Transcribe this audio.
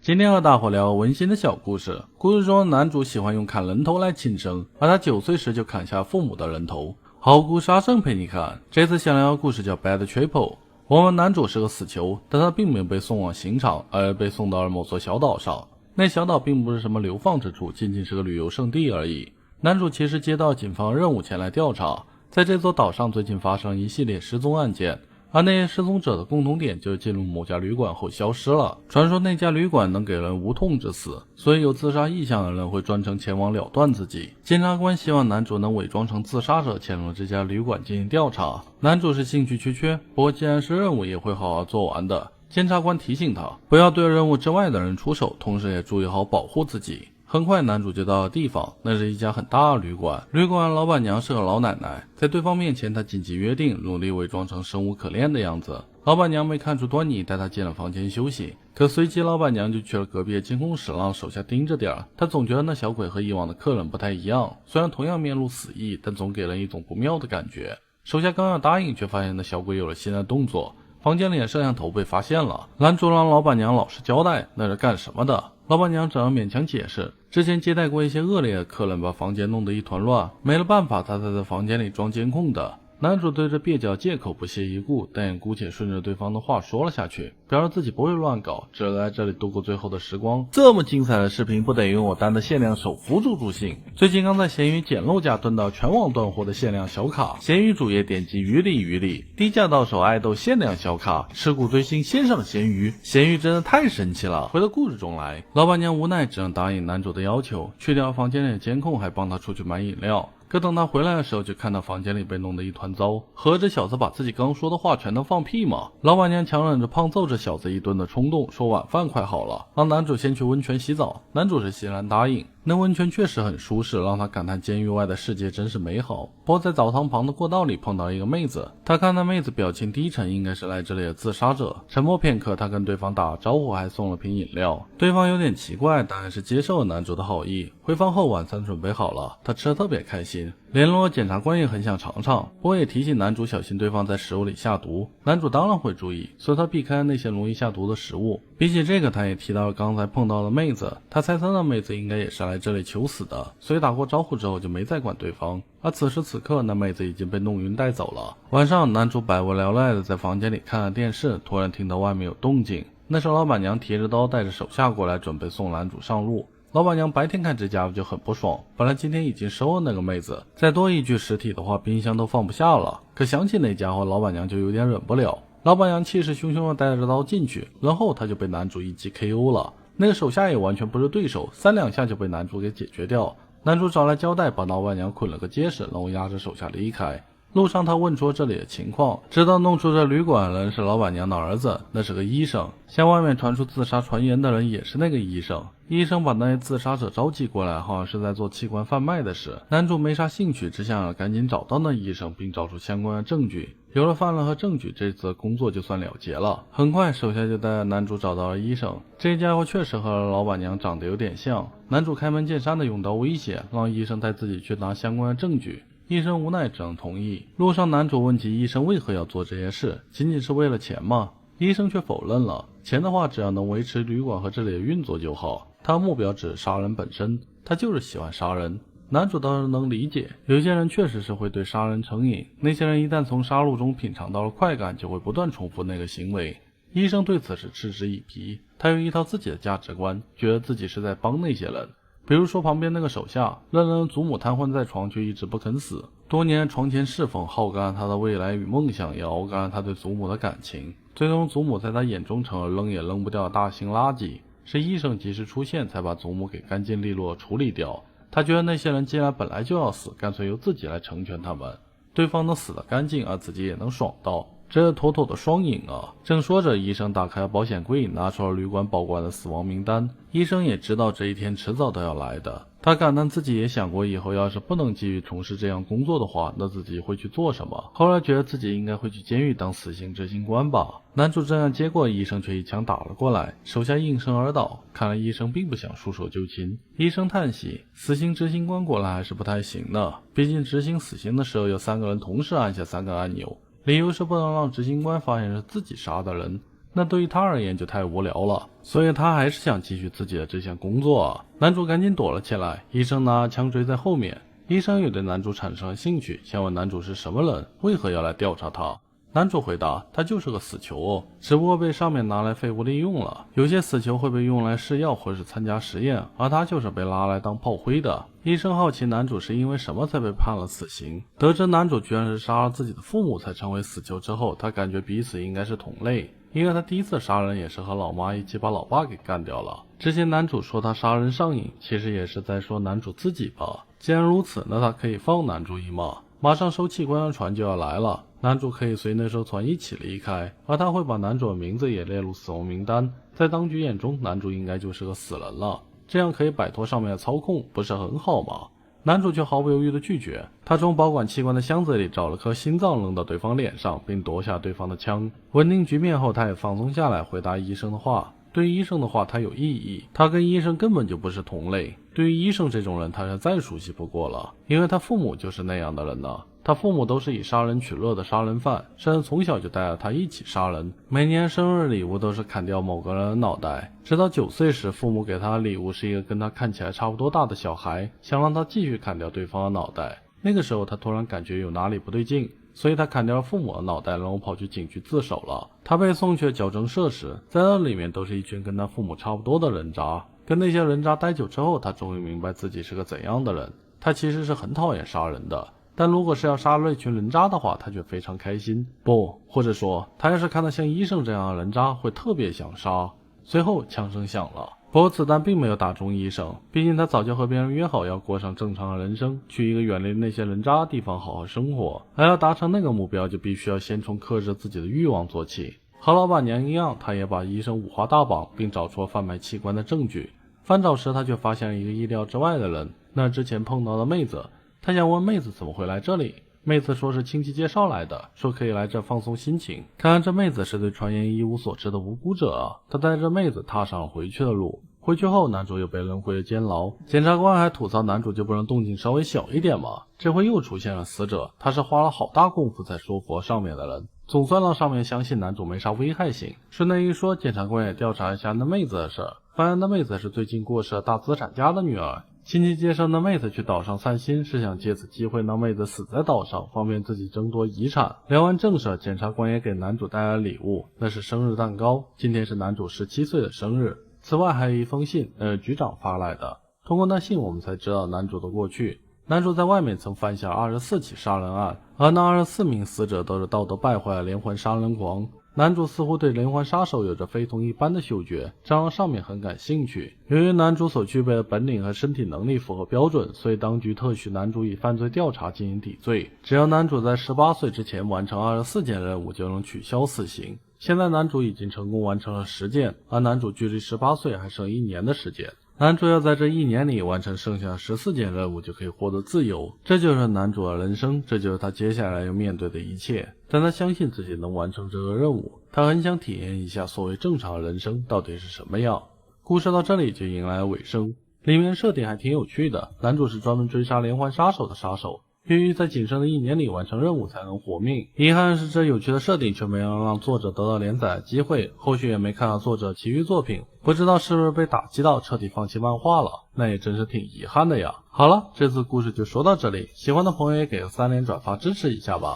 今天和大伙聊个温馨的小故事。故事中男主喜欢用砍人头来庆生，而他9岁时就砍下父母的人头。好故事阿胜陪你看。这次想聊的故事叫 Bad Triple。我们男主是个死囚，但他并没有被送往刑场，而被送到了某座小岛上。那小岛并不是什么流放之处，仅仅是个旅游胜地而已。男主其实接到警方任务前来调查，在这座岛上最近发生一系列失踪案件，而那些失踪者的共同点就是进入某家旅馆后消失了。传说那家旅馆能给人无痛致死，所以有自杀意向的人会专程前往了断自己。检察官希望男主能伪装成自杀者潜入这家旅馆进行调查。男主是兴趣缺缺，不过既然是任务也会好好做完的。检察官提醒他不要对任务之外的人出手，同时也注意好保护自己。很快男主就到了地方，那是一家很大的旅馆。旅馆老板娘是个老奶奶，在对方面前她紧急约定，努力伪装成生无可恋的样子。老板娘没看出端倪，带她进了房间休息。可随即老板娘就去了隔壁的监控室，让手下盯着点。她总觉得那小鬼和以往的客人不太一样，虽然同样面露死意，但总给人一种不妙的感觉。手下刚要答应，却发现那小鬼有了新的动作。房间里的摄像头被发现了，男主让老板娘老实交代那是干什么的。老板娘只能勉强解释，之前接待过一些恶劣的客人，把房间弄得一团乱，没了办法，他才在房间里装监控的。男主对这蹩脚借口不屑一顾，但也姑且顺着对方的话说了下去，表示自己不会乱搞，只是在这里度过最后的时光。这么精彩的视频不得用我单的限量手幅助助兴。最近刚在闲鱼捡漏价蹲到全网断货的限量小卡，闲鱼主页点击鱼里，低价到手爱豆限量小卡，持股追星先上闲鱼。闲鱼真的太神奇了。回到故事中来，老板娘无奈只能答应男主的要求，去掉房间里的监控，还帮他出去买饮料。可等他回来的时候，就看到房间里被弄得一团糟。合着小子把自己刚说的话全当放屁吗？老板娘强忍着胖揍这小子一顿的冲动，说晚饭快好了，让男主先去温泉洗澡。男主是欣然答应。那温泉确实很舒适，让他感叹监狱外的世界真是美好。不过在澡堂旁的过道里碰到一个妹子，他看那妹子表情低沉，应该是来这里的自杀者。沉默片刻，他跟对方打了招呼，还送了瓶饮料。对方有点奇怪，但还是接受了男主的好意。回房后晚餐准备好了，他吃得特别开心。联络检察官也很想尝尝，不过也提醒男主小心对方在食物里下毒。男主当然会注意，所以他避开了那些容易下毒的食物。比起这个，他也提到了刚才碰到的妹子，他猜测那妹子应该也是来这里求死的，所以打过招呼之后就没再管对方。而此时此刻，那妹子已经被弄晕带走了。晚上，男主百无聊赖的在房间里看了电视，突然听到外面有动静，那是老板娘提着刀带着手下过来，准备送男主上路。老板娘白天看这家伙就很不爽，本来今天已经收了那个妹子，再多一具尸体的话，冰箱都放不下了。可想起那家伙，老板娘就有点忍不了。老板娘气势汹汹的带着刀进去，然后他就被男主一击 KO 了。那个手下也完全不是对手，3两下就被男主给解决掉。男主找来胶带，把老板娘捆了个结实，然后押着手下离开。路上他问出这里的情况，知道弄出这旅馆的人是老板娘的儿子，那是个医生。向外面传出自杀传言的人也是那个医生。医生把那些自杀者召集过来，好像是在做器官贩卖的事。男主没啥兴趣，只想赶紧找到那医生，并找出相关的证据。有了犯人和证据，这次工作就算了结了。很快手下就带着男主找到了医生，这家伙确实和老板娘长得有点像。男主开门见山的用刀威胁，让医生带自己去拿相关的证据。医生无奈只能同意。路上男主问起医生为何要做这些事，仅仅是为了钱吗？医生却否认了，钱的话只要能维持旅馆和这里的运作就好。他的目标只是杀人本身，他就是喜欢杀人。男主倒是能理解，有些人确实是会对杀人成瘾，那些人一旦从杀戮中品尝到了快感，就会不断重复那个行为。医生对此是嗤之以鼻，他有一套自己的价值观，觉得自己是在帮那些人。比如说旁边那个手下，让人祖母瘫痪在床却一直不肯死，多年床前侍奉耗干了他的未来与梦想，也熬干了他对祖母的感情。最终祖母在他眼中成了扔也扔不掉的大型垃圾，是医生及时出现才把祖母给干净利落处理掉。他觉得那些人既然本来就要死，干脆由自己来成全他们，对方能死得干净，而自己也能爽到，这是妥妥的双赢啊！正说着，医生打开了保险柜，拿出了旅馆保管的死亡名单。医生也知道这一天迟早都要来的，他感叹自己也想过以后要是不能继续从事这样工作的话，那自己会去做什么。后来觉得自己应该会去监狱当死刑执行官吧。男主正要接过，医生却一枪打了过来，手下应声而倒。看来医生并不想束手就擒。医生叹息，死刑执行官过来还是不太行的，毕竟执行死刑的时候有3个人同时按下3个按钮，理由是不能让执行官发现是自己杀的人。那对于他而言就太无聊了，所以他还是想继续自己的这项工作。男主赶紧躲了起来，医生拿枪追在后面。医生也对男主产生了兴趣，想问男主是什么人，为何要来调查他。男主回答，他就是个死囚，只不过被上面拿来废物利用了。有些死囚会被用来试药或是参加实验，而他就是被拉来当炮灰的。医生好奇男主是因为什么才被判了死刑，得知男主居然是杀了自己的父母才成为死囚之后，他感觉彼此应该是同类，因为他第一次杀人也是和老妈一起把老爸给干掉了。之前男主说他杀人上瘾，其实也是在说男主自己吧。既然如此，那他可以放男主一马。马上收器官的船就要来了，男主可以随那艘船一起离开，而他会把男主的名字也列入死亡名单。在当局眼中，男主应该就是个死人了，这样可以摆脱上面的操控，不是很好吗？男主却毫不犹豫地拒绝，他从保管器官的箱子里找了颗心脏扔到对方脸上，并夺下对方的枪。稳定局面后，他也放松下来，回答医生的话。对于医生的话他有异议，他跟医生根本就不是同类。对于医生这种人他是再熟悉不过了，因为他父母就是那样的人呢。他父母都是以杀人取乐的杀人犯，甚至从小就带着他一起杀人，每年生日礼物都是砍掉某个人的脑袋。直到9岁时，父母给他的礼物是一个跟他看起来差不多大的小孩，想让他继续砍掉对方的脑袋。那个时候他突然感觉有哪里不对劲，所以他砍掉了父母的脑袋，然后跑去警局自首了。他被送去矫正设施，在那里面都是一群跟他父母差不多的人渣。跟那些人渣待久之后，他终于明白自己是个怎样的人。他其实是很讨厌杀人的，但如果是要杀了一群人渣的话，他却非常开心。不，或者说他要是看到像医生这样的人渣，会特别想杀。随后枪声响了，不过子弹并没有打中医生，毕竟他早就和别人约好要过上正常的人生，去一个远离那些人渣的地方好好生活。而要达成那个目标，就必须要先从克制自己的欲望做起。和老板娘一样，他也把医生五花大绑，并找出了贩卖器官的证据。翻找时，他却发现了一个意料之外的人，那之前碰到的妹子。他想问妹子怎么会来这里，妹子说是亲戚介绍来的，说可以来这放松心情。看来这妹子是对传言一无所知的无辜者啊。他带着妹子踏上了回去的路。回去后，男主又被扔回了监牢。检察官还吐槽男主就不能动静稍微小一点吗？这回又出现了死者，他是花了好大功夫才说服上面的人，总算让上面相信男主没啥危害性。顺带一说，检察官也调查一下那妹子的事，发现那妹子是最近过世的大资产家的女儿。亲戚介绍那妹子去岛上散心，是想借此机会让妹子死在岛上，方便自己争夺遗产。聊完正事，检察官也给男主带来了礼物，那是生日蛋糕。今天是男主17岁的生日。此外还有一封信，局长发来的。通过那信我们才知道男主的过去。男主在外面曾犯下24起杀人案，而那24名死者都是道德败坏的连环杀人狂。男主似乎对连环杀手有着非同一般的嗅觉，这让上面很感兴趣。由于男主所具备的本领和身体能力符合标准，所以当局特许男主以犯罪调查进行抵罪。只要男主在18岁之前完成24件任务，就能取消死刑。现在男主已经成功完成了10件，而男主距离18岁还剩1年的时间。男主要在这1年里完成剩下14件任务，就可以获得自由。这就是男主的人生，这就是他接下来要面对的一切。但他相信自己能完成这个任务，他很想体验一下所谓正常的人生到底是什么样。故事到这里就迎来了尾声，里面设定还挺有趣的。男主是专门追杀连环杀手的杀手，必须在仅剩的1年里完成任务才能活命。遗憾是这有趣的设定却没有让作者得到连载的机会，后续也没看到作者其余作品，不知道是不是被打击到彻底放弃漫画了，那也真是挺遗憾的呀。好了，这次故事就说到这里，喜欢的朋友也给个3连转发支持一下吧。